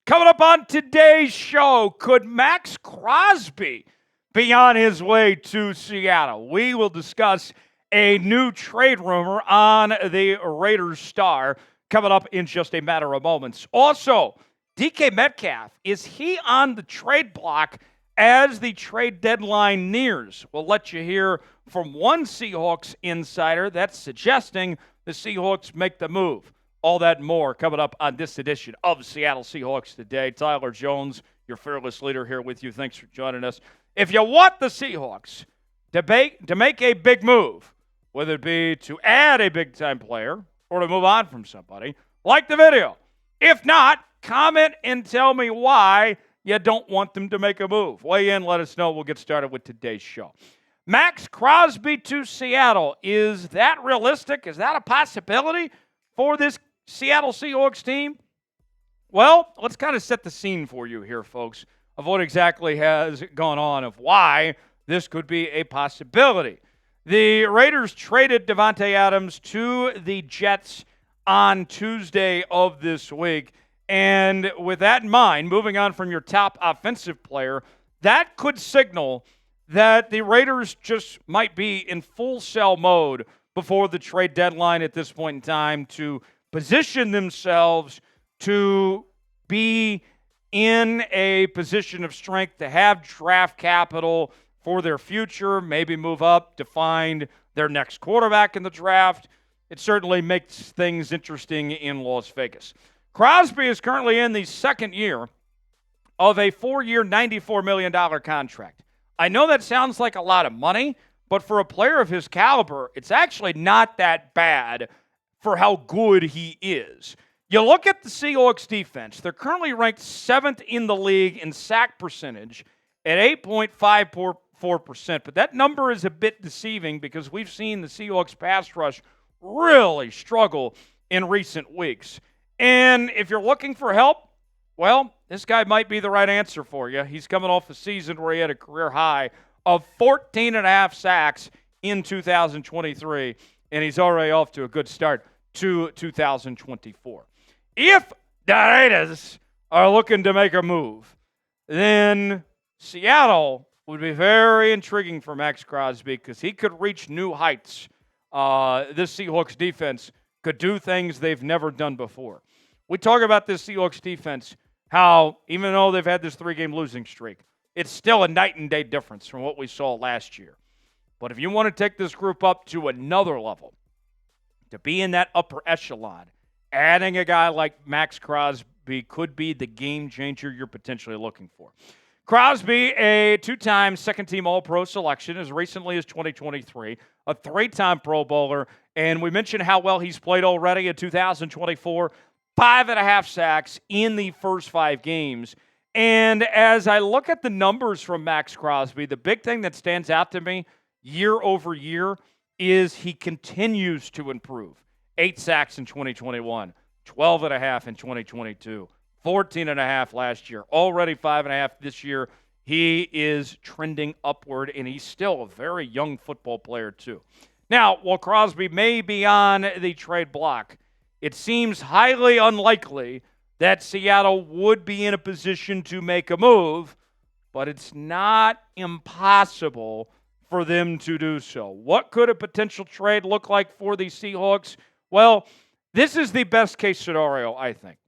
Coming up on today's show, could Maxx Crosby be on his way to Seattle? We will discuss a new trade rumor on the Raiders star coming up in just a matter of moments. Also, DK Metcalf, is he on the trade block as the trade deadline nears? We'll let you hear from one Seahawks insider that's suggesting the Seahawks make the move. All that and more coming up on this edition of Seattle Seahawks Today. Tyler Jones, your fearless leader, here with you. Thanks for joining us. If you want the Seahawks to make a big move, whether it be to add a big-time player or to move on from somebody, like the video. If not, comment and tell me why you don't want them to make a move. Weigh in, let us know. We'll get started with today's show. Maxx Crosby to Seattle. Is that realistic? Is that a possibility for this Seattle Seahawks team? Well, let's kind of set the scene for you here, folks, of what exactly has gone on, of why this could be a possibility. The Raiders traded Davante Adams to the Jets on Tuesday of this week. And with that in mind, moving on from your top offensive player, that could signal that the Raiders just might be in full sell mode before the trade deadline at this point in time to position themselves to be in a position of strength, to have draft capital for their future, maybe move up to find their next quarterback in the draft. It certainly makes things interesting in Las Vegas. Crosby is currently in the second year of a 4-year, $94 million contract. I know that sounds like a lot of money, but for a player of his caliber, it's actually not that bad for how good he is. You look at the Seahawks defense, they're currently ranked 7th in the league in sack percentage at 8.54%, but that number is a bit deceiving because we've seen the Seahawks pass rush really struggle in recent weeks. And if you're looking for help, well, this guy might be the right answer for you. He's coming off a season where he had a career high of 14.5 sacks in 2023, and he's already off to a good start to 2024. If the Raiders are looking to make a move, then Seattle would be very intriguing for Maxx Crosby because he could reach new heights. This Seahawks defense could do things they've never done before. We talk about this Seahawks defense, how even though they've had this 3-game losing streak, it's still a night and day difference from what we saw last year. But if you want to take this group up to another level, to be in that upper echelon, adding a guy like Maxx Crosby could be the game changer you're potentially looking for. Crosby, a 2-time second-team All-Pro selection as recently as 2023, a 3-time Pro Bowler, and we mentioned how well he's played already in 2024, 5.5 sacks in the first 5 games. And as I look at the numbers from Maxx Crosby, the big thing that stands out to me year over year is he continues to improve. 8 sacks in 2021, 12.5 in 2022, 14.5 last year, already 5.5 this year. He is trending upward, and he's still a very young football player too. Now, while Crosby may be on the trade block, it seems highly unlikely that Seattle would be in a position to make a move, but it's not impossible for them to do so. What could a potential trade look like for the Seahawks? Well, this is the best case scenario, I think.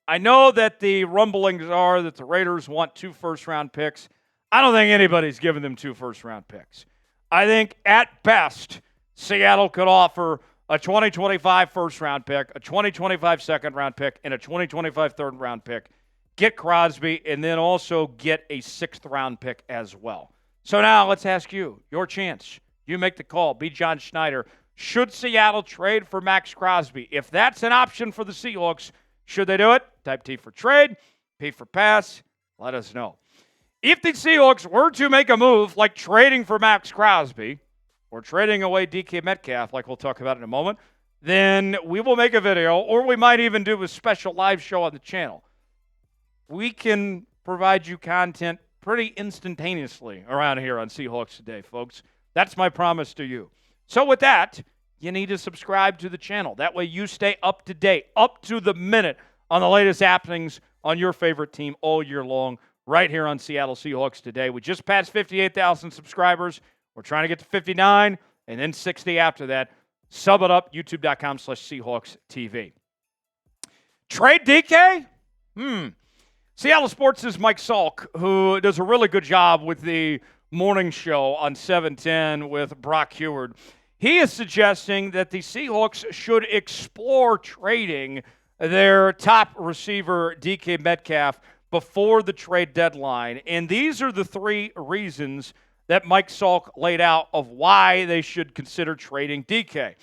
I know that the rumblings are that the Raiders want 2 first-round picks. I don't think anybody's giving them 2 first-round picks. I think at best, Seattle could offer a 2025 first-round pick, a 2025 second-round pick, and a 2025 third-round pick. Get Crosby, and then also get a 6th-round pick as well. So now let's ask you, your chance. You make the call. Be John Schneider. Should Seattle trade for Maxx Crosby? If that's an option for the Seahawks, should they do it? Type T for trade, P for pass. Let us know. If the Seahawks were to make a move like trading for Maxx Crosby or trading away DK Metcalf, like we'll talk about in a moment, then we will make a video, or we might even do a special live show on the channel. We can provide you content pretty instantaneously around here on Seahawks Today, folks. That's my promise to you. So with that, you need to subscribe to the channel. That way you stay up to date, up to the minute on the latest happenings on your favorite team all year long right here on Seattle Seahawks Today. We just passed 58,000 subscribers. We're trying to get to 59 and then 60 after that. Sub it up, youtube.com/Seahawks TV. Trade DK? Seattle Sports' Mike Salk, who does a really good job with the morning show on 710 with Brock Heward. He is suggesting that the Seahawks should explore trading their top receiver, DK Metcalf, before the trade deadline. And these are the three reasons that Mike Salk laid out of why they should consider trading DK.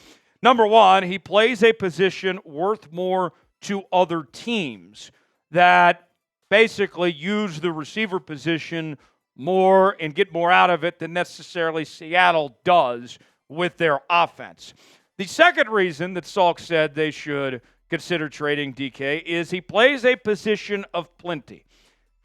Number one, he plays a position worth more to other teams that basically use the receiver position more and get more out of it than necessarily Seattle does with their offense. The second reason that Salk said they should consider trading DK is he plays a position of plenty.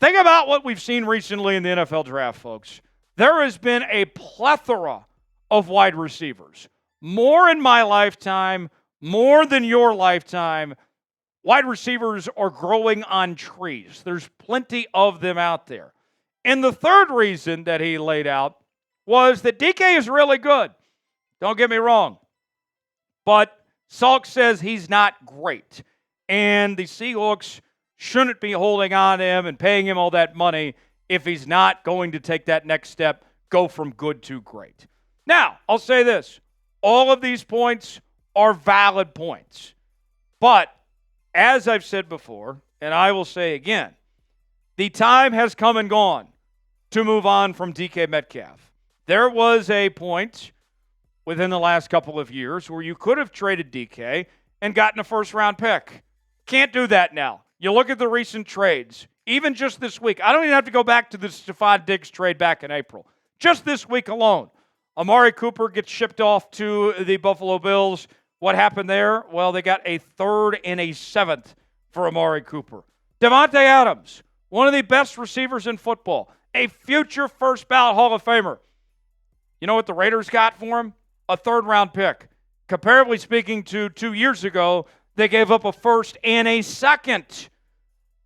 Think about what we've seen recently in the NFL draft, folks. There has been a plethora of wide receivers. More in my lifetime, more than your lifetime. Wide receivers are growing on trees. There's plenty of them out there. And the third reason that he laid out was that DK is really good. Don't get me wrong. But Salk says he's not great. And the Seahawks shouldn't be holding on to him and paying him all that money if he's not going to take that next step, go from good to great. Now, I'll say this. All of these points are valid points. But as I've said before, and I will say again, the time has come and gone to move on from DK Metcalf. There was a point within the last couple of years where you could have traded DK and gotten a first-round pick. Can't do that now. You look at the recent trades, even just this week. I don't even have to go back to the Stephon Diggs trade back in April. Just this week alone, Amari Cooper gets shipped off to the Buffalo Bills. What happened there? Well, they got a third and a seventh for Amari Cooper. Davante Adams, one of the best receivers in football, a future first-ballot Hall of Famer. You know what the Raiders got for him? A third-round pick. Comparably speaking to 2 years ago, they gave up a first and a second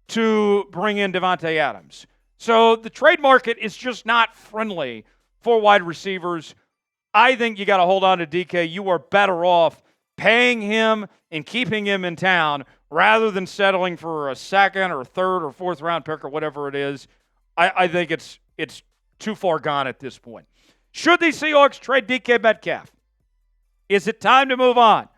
to bring in Davante Adams. So the trade market is just not friendly for wide receivers. I think you got to hold on to DK. You are better off paying him and keeping him in town rather than settling for a second or third or fourth round pick or whatever it is. I think it's too far gone at this point. Should the Seahawks trade DK Metcalf? Is it time to move on?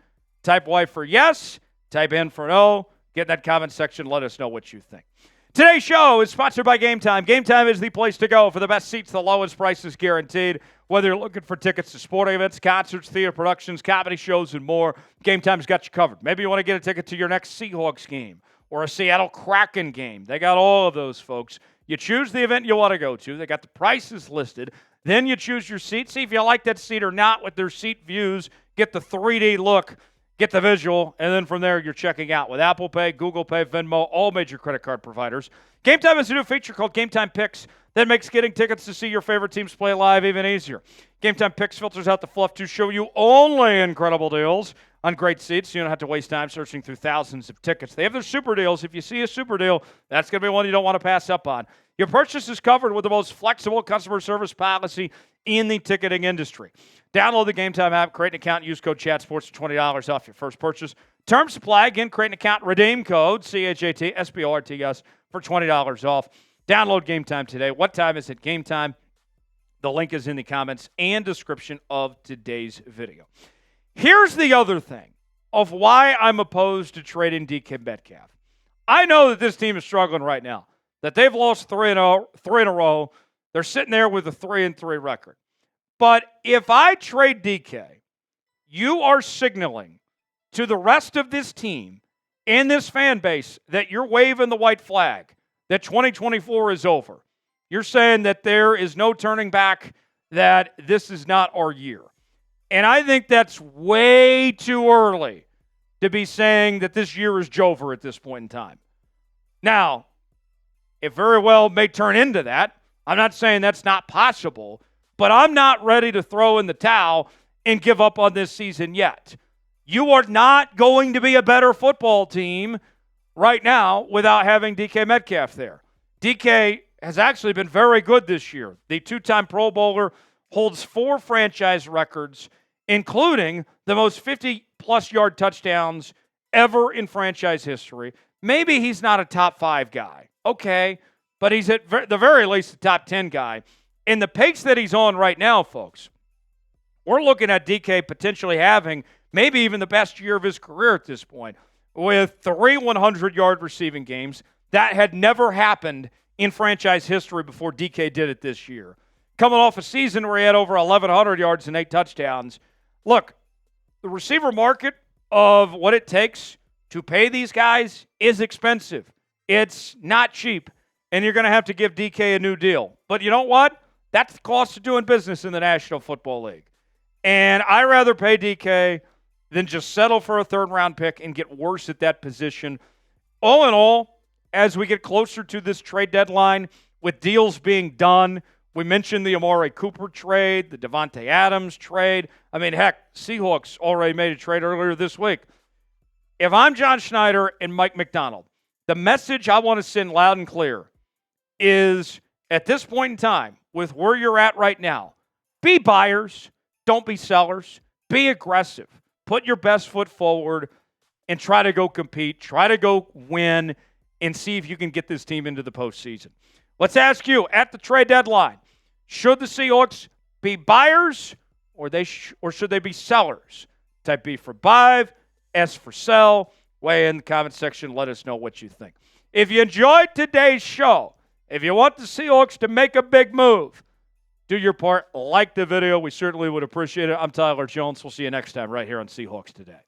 Type Y for yes. Type N for no. Get in that comment section. Let us know what you think. Today's show is sponsored by GameTime. GameTime is the place to go for the best seats, the lowest prices guaranteed. Whether you're looking for tickets to sporting events, concerts, theater productions, comedy shows, and more, GameTime's got you covered. Maybe you want to get a ticket to your next Seahawks game or a Seattle Kraken game. They got all of those, folks. You choose the event you want to go to. They got the prices listed. Then you choose your seat. See if you like that seat or not with their seat views. Get the 3D look. Get the visual, and then from there, you're checking out with Apple Pay, Google Pay, Venmo, all major credit card providers. GameTime has a new feature called GameTime Picks that makes getting tickets to see your favorite teams play live even easier. GameTime Picks filters out the fluff to show you only incredible deals on great seats, so you don't have to waste time searching through thousands of tickets. They have their super deals. If you see a super deal, that's going to be one you don't want to pass up on. Your purchase is covered with the most flexible customer service policy in the ticketing industry. Download the GameTime app, create an account, use code ChatSports for $20 off your first purchase. Terms supply. Again, create an account, redeem code CHATSPORTS for $20 off. Download GameTime today. What time is it? GameTime. The link is in the comments and description of today's video. Here's the other thing of why I'm opposed to trading DK Metcalf. I know that this team is struggling right now, that they've lost three in a row. They're sitting there with a 3-3 record. But if I trade DK, you are signaling to the rest of this team and this fan base that you're waving the white flag, that 2024 is over. You're saying that there is no turning back, that this is not our year. And I think that's way too early to be saying that this year is over at this point in time. Now, it very well may turn into that. I'm not saying that's not possible, but I'm not ready to throw in the towel and give up on this season yet. You are not going to be a better football team right now without having DK Metcalf there. DK has actually been very good this year. The two-time Pro Bowler holds 4 franchise records, including the most 50-plus yard touchdowns ever in franchise history. Maybe he's not a top 5 guy. Okay, but he's at the very least a top 10 guy. And the pace that he's on right now, folks, we're looking at DK potentially having maybe even the best year of his career at this point with 3 100-yard receiving games. That had never happened in franchise history before DK did it this year. Coming off a season where he had over 1,100 yards and 8 touchdowns. Look, the receiver market of what it takes to pay these guys is expensive. It's not cheap, and you're going to have to give DK a new deal. But you know what? That's the cost of doing business in the National Football League. And I'd rather pay DK than just settle for a third-round pick and get worse at that position. All in all, as we get closer to this trade deadline, with deals being done, we mentioned the Amari Cooper trade, the Davante Adams trade. I mean, heck, Seahawks already made a trade earlier this week. If I'm John Schneider and Mike Macdonald, the message I want to send loud and clear is, at this point in time, with where you're at right now, be buyers, don't be sellers. Be aggressive. Put your best foot forward and try to go compete, try to go win, and see if you can get this team into the postseason. Let's ask you, at the trade deadline, should the Seahawks be buyers or should they be sellers? Type B for buy, S for sell. Weigh in the comment section. Let us know what you think. If you enjoyed today's show, if you want the Seahawks to make a big move, do your part. Like the video. We certainly would appreciate it. I'm Tyler Jones. We'll see you next time right here on Seahawks Today.